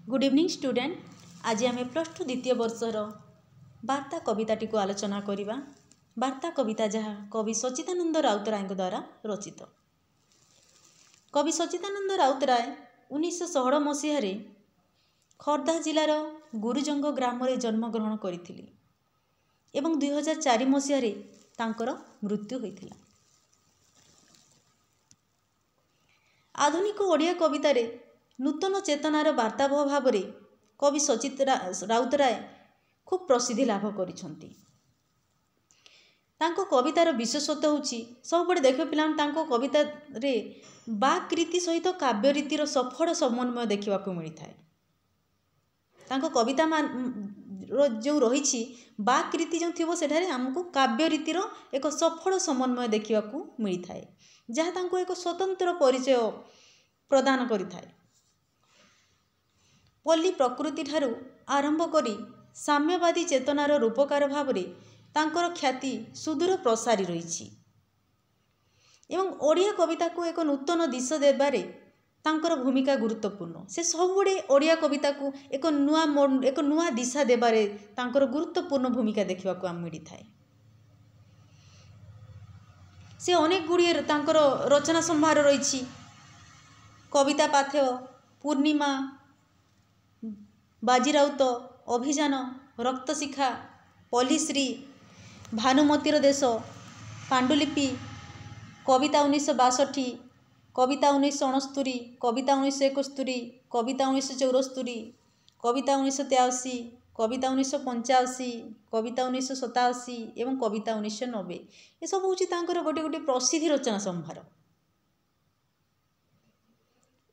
Good evening student. आज आम +2 द्वितीय वर्षर वार्ता कविताटी को आलोचना करिबा। वार्ता कविता जहाँ कवि सच्चिदानंद राउतराय द्वारा रचित। कवि सच्चिदानंद राउतराय 1916 मसीह खर्दा जिलार गुरुजंग ग्राम रे जन्मग्रहण करथिले एवं 2004 मसीह तांकर मृत्यु होइथिला। आधुनिक ओडिया कवितारे नूतन चेतनार वार्ताबह भाव में कवि सच्चिद राउतराय खूब प्रसिद्धि लाभ करिसंती। तांको कवितार विशेषत्व होची सब देख पिला कविता रे वाक्रीति सहित काव्य रीतिर सफल समन्वय देखा मिलता है। तांको कविता जो रही वाक्रीति जो थी सेठारे आमको काव्य रीतिर एक सफल समन्वय देखा मिलता है, जहाँ तांको एक स्वतंत्र परिचय प्रदान करिथाए। पल्ली प्रकृति ठारू आरंभ करी साम्यवादी चेतनार रूपकार भाव में तांकर ख्याति सुदूर प्रसारी रही एवं ओडिया कविता को एक नूतन दिशा देबारे तांकर भूमिका गुरुत्वपूर्ण। से सबुड़े ओडिया कविता को एक नुआ दिशा देबारे तांकर गुरुत्वपूर्ण भूमिका देखा मिलता है। से अनेक गुड़िए तांकर रचना संभार रही कविता पाथेय, पूर्णिमा, बाजीराउत, अभियान, रक्तशिखा, पल्लीश्री, भानुमतीर देश, पांडुलिपि, कविता 1962, कविता 1969, कविता 1971, कविता 1974, कविता 1983, कविता 1985, कविता 1987 एवं कविता 1990 ये सब हूँ गोटे गोटे प्रसिद्धि रचना संभार।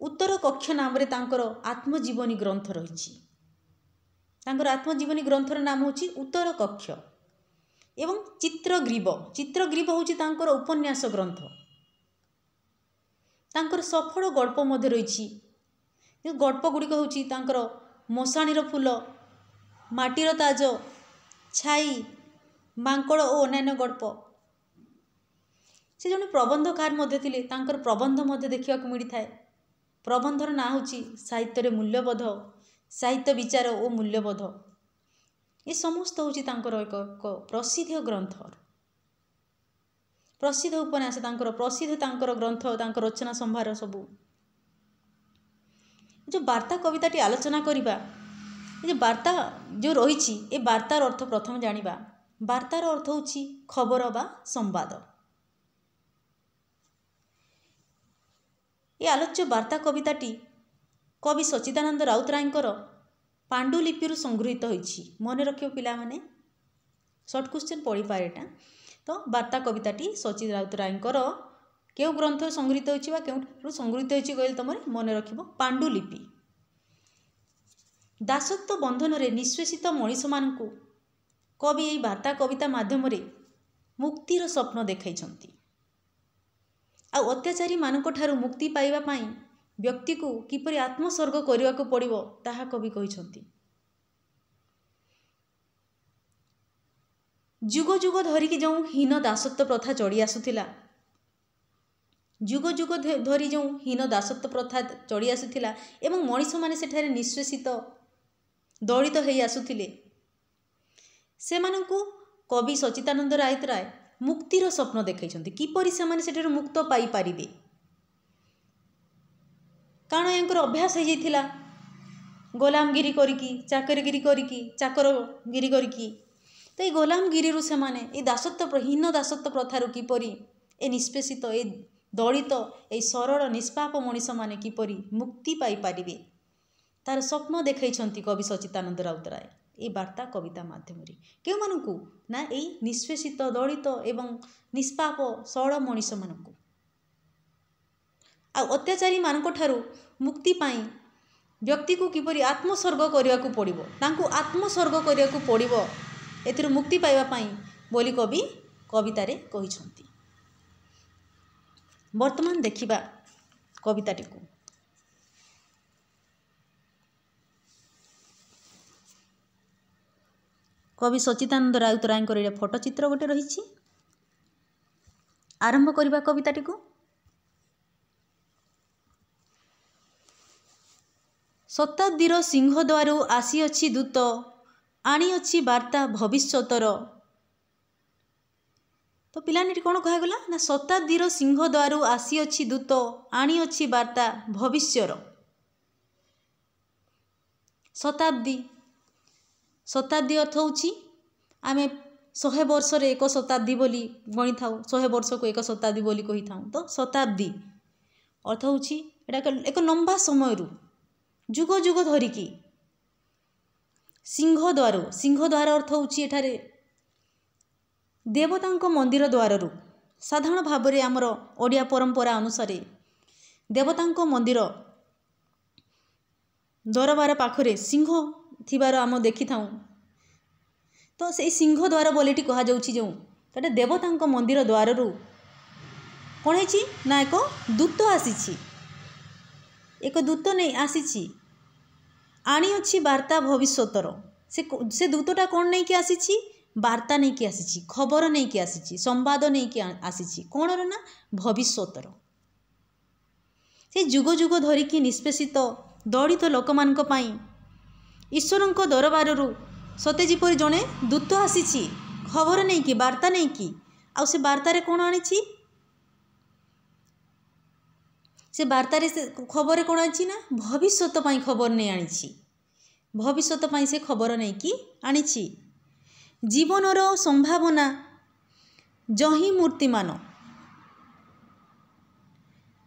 उत्तर कक्ष नाम रे तांकर आत्मजीवनी ग्रंथ रही। आत्मजीवनी ग्रंथर नाम होची उत्तर कक्ष एवं चित्रग्रीव। चित्रग्रीव होची तांकर उपन्यास ग्रंथ। तांकर सफल गल्प मध्य रही। गल्प गुड़िक होची तांकर मशाणीर फूल, माटीर ताज, छाई, मांकड़ और अन्य गल्प। से जने प्रबंधकार मध्य थिले, तांकर प्रबंध मध्य देखा मिलता है। प्रबंधर ना होची साहित्य मूल्यबोध, साहित्य विचार और मूल्यबोध। ये समस्त होची तांकर एक प्रसिद्ध ग्रंथ, प्रसिद्ध उपन्यास, तांकर प्रसिद्ध तांकर ग्रंथ, तांकर रचना संभार सबू। जो वार्ता कविताटी आलोचना करिबा, जो वार्ता जो रही ए वार्तार अर्थ प्रथम जानिबा। वार्तार अर्थ होची खबर बा संवाद। ये आलोच्य वार्ता कविताटी कवि सच्चिदानंद राउतरायंकर पांडुलिपि संगृहीत होइछि। मन रखियो पिला माने, शॉर्ट क्वेश्चन पढ़ी पारे एटा। तो वार्ता कविताटी सच्चिद राउतरायंकर केउ ग्रंथ संगृहीत होइछि बा केउ संगृहीत होइछि कहले तमरे मन रखिबो पांडुलिपि। दासत्व बंधन रे निष्पेषित मनीष मानकु कवि एई वार्ता कविता माध्यम रे मुक्तिर स्वप्न देखाइछंती। आ अत्याचारी मानक ठारू मुक्ति पाइबा पाई व्यक्ति को किपरि आत्मसर्ग करने को पड़िबो ताहा कवि कहिछंती। जुग जुग धरिकी जो हीन दासत्व प्रथा चढ़ी आसुथिला, जुग जुग धरी जो हीन दासत्व प्रथा चढ़ी आसुथिला एवं मनीष माने सेठारे निष्पेषित दलित होई आसुथिले, सेमानंकु कवि सच्चिदानंद राउतराय मुक्तिर स्वप्न देखाइछंती। किपरि सेमाने सेठारे मुक्त पाई पारिबे, कारण यांकर अभ्यास हो जाइथिला गोलामगिरी करिकी, चाकरगिरी करिकी, चाकरगिरी करिकी। तो ये गोलामगिरी से माने ये दासत्व हीन दासत्व प्रथार किपरि ए निष्पेषित ए दलित ए सरल निष्पाप मनीष माने किपरि मुक्ति पाई पारिबे तार स्वप्न देखाइछंती कवि सच्चिदानंद राउतराय ए वार्ता कविता माध्यम रे। केउ मानकु ना ए निष्पेषित दलित एवं निष्पाप सरल मनीष मानकु आ अत्याचारी मानक ठारू मुक्ति पाई व्यक्ति को किपरि आत्मसर्ग करने को पड़िबो, तांको आत्मसर्ग करने को पड़िबो एथिरु मुक्ति पाइबा पाई बोली कवि कवितारे कहिछंती। वर्तमान देखिबा कविताटी को। कवि सच्चिदानंद राउतरायंकर फोटो चित्र गोटे रही। आरंभ करिबा कविताटी को। ଶତାବ୍ଦୀର ସିଂହଦ୍ୱାରୁ ଆସିଅଛି ଦୂତ, ଆଣିଅଛି ବାର୍ତ୍ତା ଭବିଷ୍ୟତର। ତ ପିଲାମାନେ ଏଠି କ'ଣ କୁହାଗଲା ନା ଶତାବ୍ଦୀର ସିଂହଦ୍ୱାରୁ ଆସିଅଛି ଦୂତ, ଆଣିଅଛି ବାର୍ତ୍ତା ଭବିଷ୍ୟର। ଶତାବ୍ଦୀ, ଶତାବ୍ଦୀ ଅର୍ଥ ହେଉଛି ଆମେ 100 ବର୍ଷରେ ଏକ ଶତାବ୍ଦୀ ବୋଲି ଗଣିଥାଉ, 100 ବର୍ଷକୁ ଏକ ଶତାବ୍ଦୀ ବୋଲି କହିଥାଉ। ତ ଶତାବ୍ଦୀ ଅର୍ଥ ହେଉଛି ଏଇଟା ଏକ ଲମ୍ବା ସମୟରୁ ଯୁଗ ଯୁଗ ଧରିକି। ସିଂହଦ୍ୱାର, ସିଂହଦ୍ୱାର ଅର୍ଥ ହେଉଛି ଏଠାରେ ଦେବତାଙ୍କ ମନ୍ଦିର ଦ୍ୱାରରୁ। ସାଧାରଣ ଭାବରେ ଆମର ଓଡ଼ିଆ ପରମ୍ପରା ଅନୁସାରେ ଦେବତାଙ୍କ ମନ୍ଦିର ଦରବାର ପାଖରେ ସିଂହ ଥିବାର ଆମେ ଦେଖିଥାଉ। ତ ସେଇ ସିଂହଦ୍ୱାର ବୋଲିଟି କୁହାଯାଉଛି ଯେଉଁ, ସେଟା ଦେବତାଙ୍କ ମନ୍ଦିର ଦ୍ୱାରରୁ କ'ଣ ହେଇଛି ନା ଏକ ଦୂତ ଆସିଛି, ଏକ ଦୂତ ନେଇ ଆସିଛି, ଆଣିଅଛି ବାର୍ତ୍ତା ଭବିଷ୍ୟତର। ସେ ଦୂତଟା କ'ଣ ନେଇକି ଆସିଛି? ବାର୍ତ୍ତା ନେଇକି ଆସିଛି, ଖବର ନେଇକି ଆସିଛି, ସମ୍ବାଦ ନେଇକି ଆସିଛି। କ'ଣର ନା ଭବିଷ୍ୟତର। ସେ ଯୁଗ ଯୁଗ ଧରିକି ନିଷ୍ପେଷିତ ଦଳିତ ଲୋକମାନଙ୍କ ପାଇଁ ଈଶ୍ୱରଙ୍କ ଦରବାରରୁ ସତେ ଯେପରି ଜଣେ ଦୂତ ଆସିଛି ଖବର ନେଇକି, ବାର୍ତ୍ତା ନେଇକି। ଆଉ ସେ ବାର୍ତ୍ତାରେ କ'ଣ ଆଣିଛି? ସେ ବାର୍ତ୍ତାରେ ସେ ଖବର କ'ଣ ଆଣିଛି ନା ଭବିଷ୍ୟତ ପାଇଁ ଖବର ନେଇ ଆଣିଛି। ଭବିଷ୍ୟତ ପାଇଁ ସେ ଖବର ନେଇକି ଆଣିଛି। ଜୀବନର ସମ୍ଭାବନା ଯହିଁ ମୂର୍ତ୍ତିମାନ,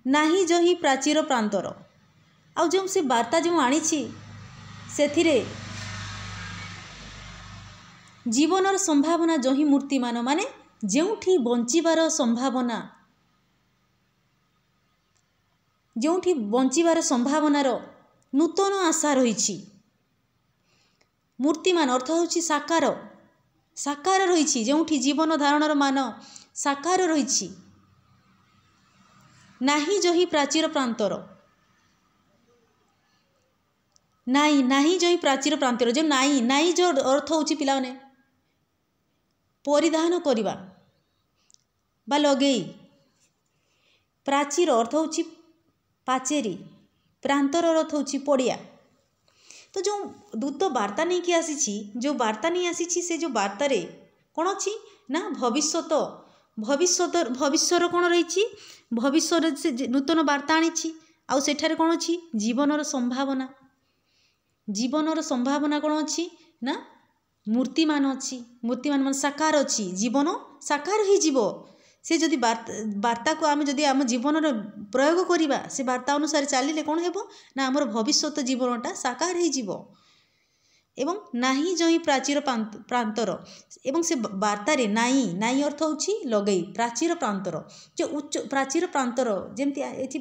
ନାହିଁ ଯହିଁ ପ୍ରାଚୀର ପ୍ରାନ୍ତର। ଆଉ ଯେଉଁ ସେ ବାର୍ତ୍ତା ଯେଉଁ ଆଣିଛି ସେଥିରେ ଜୀବନର ସମ୍ଭାବନା ଯହିଁ ମୂର୍ତ୍ତିମାନ, ମାନେ ଯେଉଁଠି ବଞ୍ଚିବାର ସମ୍ଭାବନା, ଯେଉଁଠି ବଞ୍ଚିବାର ସମ୍ଭାବନାର ନୂତନ ଆଶା ରହିଛି। ମୂର୍ତ୍ତିମାନ ଅର୍ଥ ହେଉଛି ସାକାର, ସାକାର ରହିଛି, ଯେଉଁଠି ଜୀବନ ଧାରଣର ମାନ ସାକାର ରହିଛି। ନାହିଁ ଯହିଁ ପ୍ରାଚୀର ପ୍ରାନ୍ତର, ନାହିଁ, ନାହିଁ ଯହିଁ ପ୍ରାଚୀର ପ୍ରାନ୍ତର। ଯେଉଁ ନାହିଁ, ନାହିଁ ଯେଉଁ ଅର୍ଥ ହେଉଛି ପିଲାମାନେ ପରିଧାନ କରିବା ବା ଲଗେଇ। ପ୍ରାଚୀର ଅର୍ଥ ହେଉଛି ପାଚେରୀ, ପ୍ରାନ୍ତର ଅର୍ଥ ହେଉଛି ପଡ଼ିଆ। ତ ଯେଉଁ ଦୂତ ବାର୍ତ୍ତା ନେଇକି ଆସିଛି, ଯେଉଁ ବାର୍ତ୍ତା ନେଇ ଆସିଛି, ସେ ଯେଉଁ ବାର୍ତ୍ତାରେ କ'ଣ ଅଛି ନା ଭବିଷ୍ୟତ, ଭବିଷ୍ୟର କ'ଣ ରହିଛି? ଭବିଷ୍ୟତରେ ସେ ନୂତନ ବାର୍ତ୍ତା ଆଣିଛି। ଆଉ ସେଠାରେ କ'ଣ ଅଛି? ଜୀବନର ସମ୍ଭାବନା। ଜୀବନର ସମ୍ଭାବନା କ'ଣ ଅଛି ନା ମୂର୍ତ୍ତିମାନ ଅଛି। ମୂର୍ତ୍ତିମାନ ମାନେ ସାକାର ଅଛି, ଜୀବନ ସାକାର ହେଇଯିବ। ସେ ଯଦି ବାର୍ତ୍ତାକୁ ଆମେ ଯଦି ଆମ ଜୀବନରେ ପ୍ରୟୋଗ କରିବା, ସେ ବାର୍ତ୍ତା ଅନୁସାରେ ଚାଲିଲେ କ'ଣ ହେବ ନା ଆମର ଭବିଷ୍ୟତ ଜୀବନଟା ସାକାର ହେଇଯିବ। ଏବଂ ନାହିଁ ଯହିଁ ପ୍ରାଚୀର ପ୍ରାନ୍ତର, ଏବଂ ସେ ବାର୍ତ୍ତାରେ ନାହିଁ, ନାହିଁ ଅର୍ଥ ହେଉଛି ଲଗେଇ, ପ୍ରାଚୀର ପ୍ରାନ୍ତର, ଯେ ଉଚ୍ଚ ପ୍ରାଚୀର ପ୍ରାନ୍ତର। ଯେମିତି ଏଠି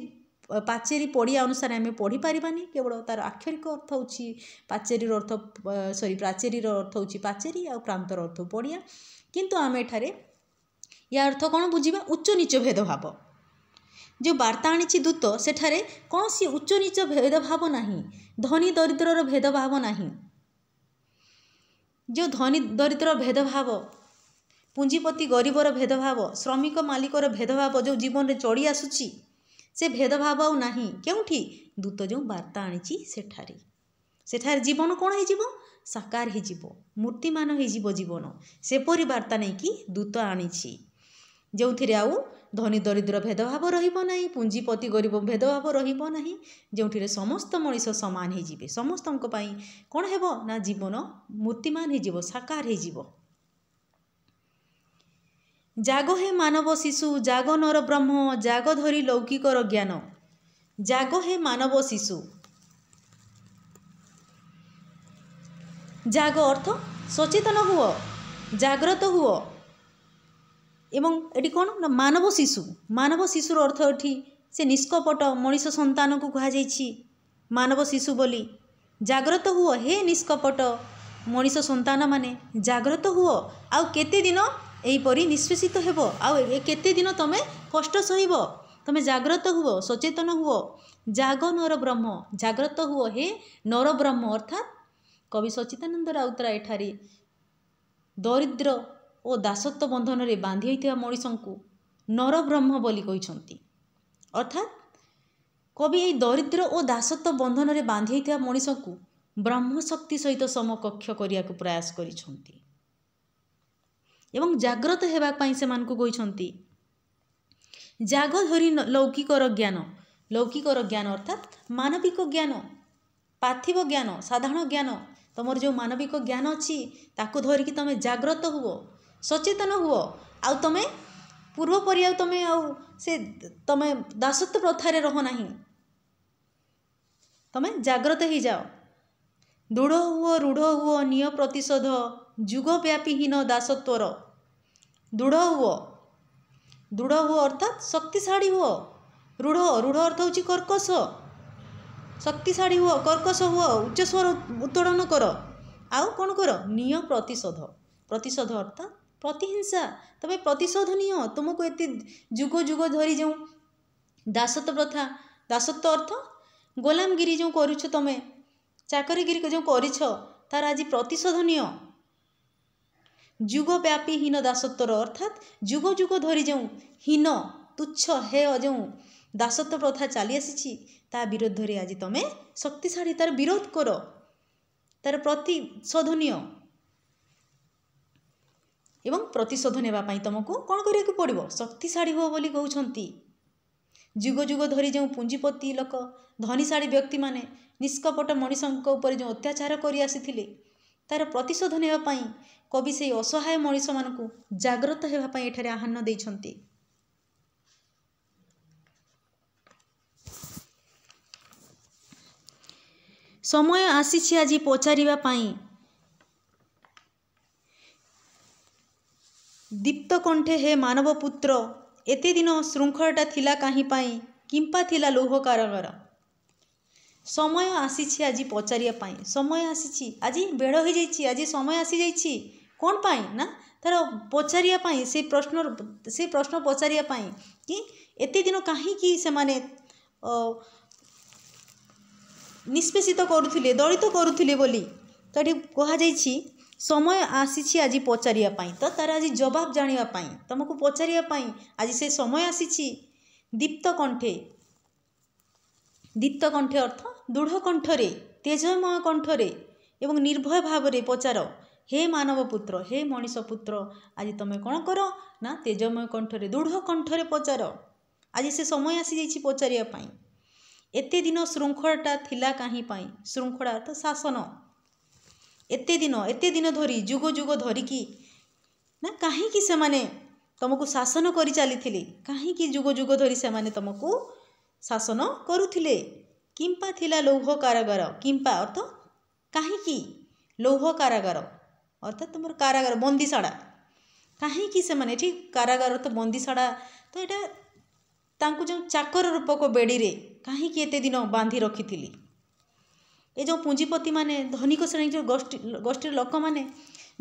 ପାଚେରୀ ପଡ଼ିଆ ଅନୁସାରେ ଆମେ ପଢ଼ିପାରିବାନି, କେବଳ ତା'ର ଆକ୍ଷରିକ ଅର୍ଥ ହେଉଛି ପାଚେରୀର ଅର୍ଥ, ପ୍ରାଚେରୀର ଅର୍ଥ ହେଉଛି ପାଚେରୀ, ଆଉ ପ୍ରାନ୍ତର ଅର୍ଥ ପଡ଼ିଆ। କିନ୍ତୁ ଆମେ ଏଠାରେ ୟା ଅର୍ଥ କ'ଣ ବୁଝିବା? ଉଚ୍ଚ ନିଚ ଭେଦଭାବ। ଯେଉଁ ବାର୍ତ୍ତା ଆଣିଛି ଦୂତ, ସେଠାରେ କୌଣସି ଉଚ୍ଚ ନିଚ ଭେଦଭାବ ନାହିଁ, ଧନୀ ଦରିଦ୍ରର ଭେଦଭାବ ନାହିଁ। ଯେଉଁ ଧନୀ ଦରିଦ୍ର ଭେଦଭାବ, ପୁଞ୍ଜିପତି ଗରିବର ଭେଦଭାବ, ଶ୍ରମିକ ମାଲିକର ଭେଦଭାବ ଯେଉଁ ଜୀବନରେ ଚଳି ଆସୁଛି, ସେ ଭେଦଭାବ ଆଉ ନାହିଁ। କେଉଁଠି? ଦୂତ ଯେଉଁ ବାର୍ତ୍ତା ଆଣିଛି ସେଠାରେ। ସେଠାରେ ଜୀବନ କ'ଣ ହେଇଯିବ? ସାକାର ହେଇଯିବ, ମୂର୍ତ୍ତିମାନ ହେଇଯିବ ଜୀବନ। ସେପରି ବାର୍ତ୍ତା ନେଇକି ଦୂତ ଆଣିଛି, ଯେଉଁଥିରେ ଆଉ ଧନୀ ଦରିଦ୍ର ଭେଦଭାବ ରହିବ ନାହିଁ, ପୁଞ୍ଜିପତି ଗରିବ ଭେଦଭାବ ରହିବ ନାହିଁ, ଯେଉଁଥିରେ ସମସ୍ତ ମଣିଷ ସମାନ ହେଇଯିବେ। ସମସ୍ତଙ୍କ ପାଇଁ କ'ଣ ହେବ ନା ଜୀବନ ମୂର୍ତ୍ତିମାନ ହେଇଯିବ, ସାକାର ହେଇଯିବ। ଜାଗ ହେ ମାନବ ଶିଶୁ, ଜାଗ ନର ବ୍ରହ୍ମ, ଜାଗ ଧରି ଲୌକିକର ଜ୍ଞାନ। ଜାଗ ହେ ମାନବ ଶିଶୁ। ଜାଗ ଅର୍ଥ ସଚେତନ ହୁଅ, ଜାଗ୍ରତ ହୁଅ। ଏବଂ ଏଠି କ'ଣ ନା ମାନବ ଶିଶୁ, ମାନବ ଶିଶୁର ଅର୍ଥ ଏଠି ସେ ନିଷ୍କପଟ ମଣିଷ ସନ୍ତାନକୁ କୁହାଯାଇଛି ମାନବ ଶିଶୁ ବୋଲି। ଜାଗ୍ରତ ହୁଅ ହେ ନିଷ୍କପଟ ମଣିଷ ସନ୍ତାନ ମାନେ, ଜାଗ୍ରତ ହୁଅ। ଆଉ କେତେ ଦିନ ଏହିପରି ନିଷ୍ପେଷିତ ହେବ, ଆଉ କେତେ ଦିନ ତମେ କଷ୍ଟ ସହିବ? ତମେ ଜାଗ୍ରତ ହୁଅ, ସଚେତନ ହୁଅ। ଜାଗ ନର ବ୍ରହ୍ମ, ଜାଗ୍ରତ ହୁଅ ହେ ନର ବ୍ରହ୍ମ। ଅର୍ଥାତ୍ କବି ସଚ୍ଚିଦାନନ୍ଦ ରାଉତରାୟ ଏଠାରେ ଦରିଦ୍ର ଓ ଦାସତ୍ୱ ବନ୍ଧନରେ ବାନ୍ଧି ହୋଇଥିବା ମଣିଷଙ୍କୁ ନରବ୍ରହ୍ମ ବୋଲି କହିଛନ୍ତି। ଅର୍ଥାତ୍ कवि यही दरिद्र और दासत्व बंधन में बांधि मनीष को ब्रह्मशक्ति सहित समकक्ष करने को प्रयास करिसंती एवं जाग्रत होगापी से कहते जाग धरी लौकिकर ज्ञान अर्थात मानविक ज्ञान पार्थिव ज्ञान साधारण ज्ञान तुमर जो मानविक ज्ञान अच्छी ताकू धरिकी तुम जाग्रत हुओ सचेतन हुओ आउ तुम पूर्वपरि आउ तुम से तुम दासत्व प्रथार रह ना तुम जाग्रत ही जाओ दृढ़ हुओ रूढ़ हुओ निय प्रतिशोध जुगव्यापीहीन दासत्वर दृढ़ हुओ अर्थात शक्तिशाली हुओ रूढ़ अर्थ हूँ कर्कश शक्तिशाली हुओ कर्कश हुओ उच्च स्वर उत्तोलन कर आउ कौन कर निय प्रतिशोध अर्थात प्रतिहिंसा तबे प्रतिशोध निय तुमको एत जुग जुग धरी जो दासत्व प्रथा दासत्व अर्थ गोलामगिरी जो करुछ तुम चाकरीगिरी जो करिछ तार आज प्रतिशोध निय जुगव्यापीहीन दासत्वर अर्थात जुग जुग धरी जो हीन तुच्छ हे जो दासत्व प्रथा चली आसी ता विरोध रे आज तुम शक्तिशाली तार विरोध कर तार प्रतिशोधनीय एवं प्रतिशोध नेबापी तुमको कौन करिया पड़ो शक्तिशाली हो बोली कहउछंती जुग जुग धरी जो पुंजीपति लोक धनीशाली व्यक्ति माने निष्कपट मनीषों उपर जो अत्याचार करि आसीथिले तार प्रतिशोध नेबापी कवि से असहाय मनीष मानकु जाग्रत हेबापी एठारे आह्वान देइछंती। समय आसीछि आज पचारिबा पाई दीप्त कंठे हे मानव पुत्र एते दिन श्रृंखलटा थिला काहीं पाई किंपा थिला लौह कारागार समय आसीछि आज पचारिया पाई समय आसीछि आज बेड़ हो जाइछि आज समय आसी जाइछि कौन पाई ना तार पचारिया पाई से प्रश्न पचारिया पाई कि एते दिन काहींकि से माने निष्पेषित करुथिले दलित करुथिले बोली तो ये कहुछि समय आसीछि आज पचारिया पाई तो तार आज जवाब जानिबा पाई तुमको पचारिया पाई आज से समय आसीछि दीप्त कंठे अर्थ दृढ़ कंठरे तेजमय कंठरे एवं निर्भय भाव में पचार हे मानव पुत्र हे मनीष पुत्र आज तुम कौन कर ना तेजमय कंठरे दृढ़ कंठरे पचार आज से समय आसी जाइछि पचारिया पाई एते दिन श्रृंखलटा थिला काहीं पाई श्रृंखला अर्थ शासन एते दिन धरी जुग जुग धरिकी ना काहींकि से माने तुमको शासन करि चली काहींकि जुग जुग धरी से माने तुमको शासन करुथिले किंपा थिला लौह कारागार किंपा अर्थ काहींकि लौह कारागार अर्थात तुम कारागार बंदीशाला काहींकि से माने ठीक कारागार अर्थ बंदीशाला तो यहाँ तांकु जो चाकर रूपक बेड़ी रे काहींकि एते दिन बांधी रखिथिली ये जो पुंजीपति माने धनिक श्रेणी जो गोष्ठी लोक माने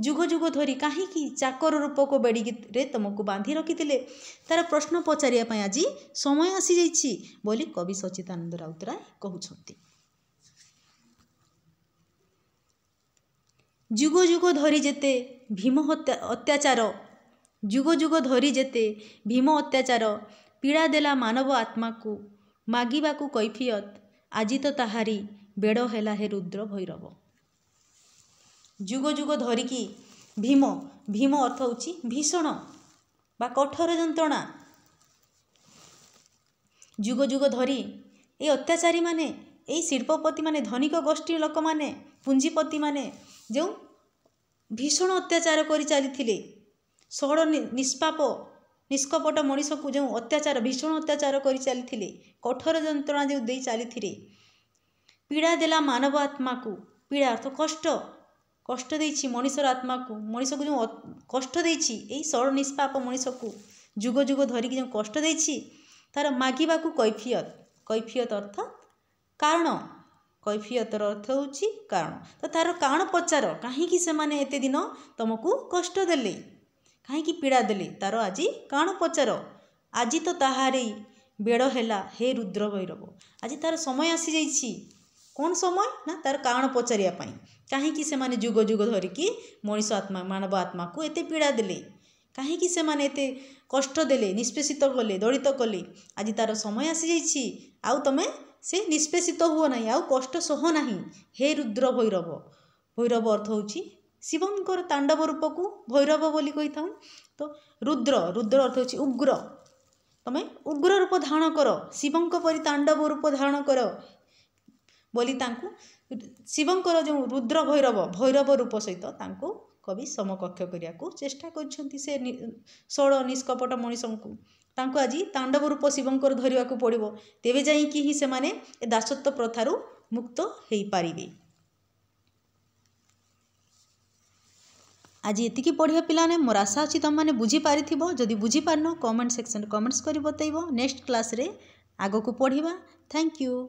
जुग जुग धरी काहींकि चाकर रूपक बेड़ी रे तुमको बांधी रखिथिले तार प्रश्न पचारिया पाई आज समय आसी जाइछि बोली कवि सच्चिदानंद राउतराय कहउछंती। जुग जुग धरी जेते भीम अत्याचार जुग जुग धरी जेते भीम अत्याचार पीड़ा देला मानव आत्मा को मागिबाकू कैफियत आज तो ताहारी बेड़ हेला हे रुद्र भैरव जुग जुग धरिकी भीम अर्थ होची भीषण बा कठोर जंत्रणा जुग जुग धरी ए अत्याचारी माने ए शिल्पपति माने धनिक गोष्ठी लोक माने पुंजीपति माने जो भीषण अत्याचार करि चली सड़ निष्कपट मनीष को जो अत्याचार भीषण अत्याचार कर चली कठोर जंत्रणा जो दे चली पीड़ा देला मानव आत्मा को पीड़ा अर्थ कष्ट देछि मनीषर आत्मा को मनीष को जो कष्ट देछि एई सड़ निष्पाप मनीष को जुग जुग धरिकी जो कष्ट देछि तार मागिबाकू कैफियत अर्थ कारण कैफियतर अर्थ होछि कारण तो तार कारण पचार काहींकि से माने एते दिन तुमको कष्ट देले काहींकि पीड़ा देले तार आज कारण पचार आज तो ताहारी बेड़ हेला हे रुद्र भैरव आज तार समय आसी जाइछि कौन समय ना तार कारण पचारिया पाई काहींकि से माने जुग जुग धरिकी मनीष आत्मा मानव आत्मा को एते पीड़ा देले काहींकि से माने एते कष्ट देले निष्पेषित कले दलित कले आज तार समय आसी जाइछि आउ तमे से निष्पेषित हुओ नहीं आउ कष्ट सह नहीं हे रुद्र भैरव। भैरव अर्थ होची शिवंकर तांडव रूप को भैरव बोली कही था। तो रुद्र रुद्र अर्थ होची उग्र, तमें उग्र रूप धारण कर शिवंक परि तांडव रूप धारण कर बोली तांकु शिवंकर जो रुद्र भैरव भैरव रूप सहित तांको कवि समकक्ष करिया को चेष्टा करछंती। से षोड़ निष्कपट मनीषंकु तांको आज तांडव रूप शिवंकर धरिया को पड़िबो, तेबे जाई कि ही से माने ए दासत्व प्रथारु मुक्त हेई पारिबे। आज एतिकी पढ़िया पिलाने मोर आशा अच्छी तुम मैंने बुझी पारिथिबो। जदि बुझी पारन कमेंट सेक्शन कमेंट्स करी बतैबो। नेक्स्ट क्लास रे आगो को पढ़िबा। Thank you.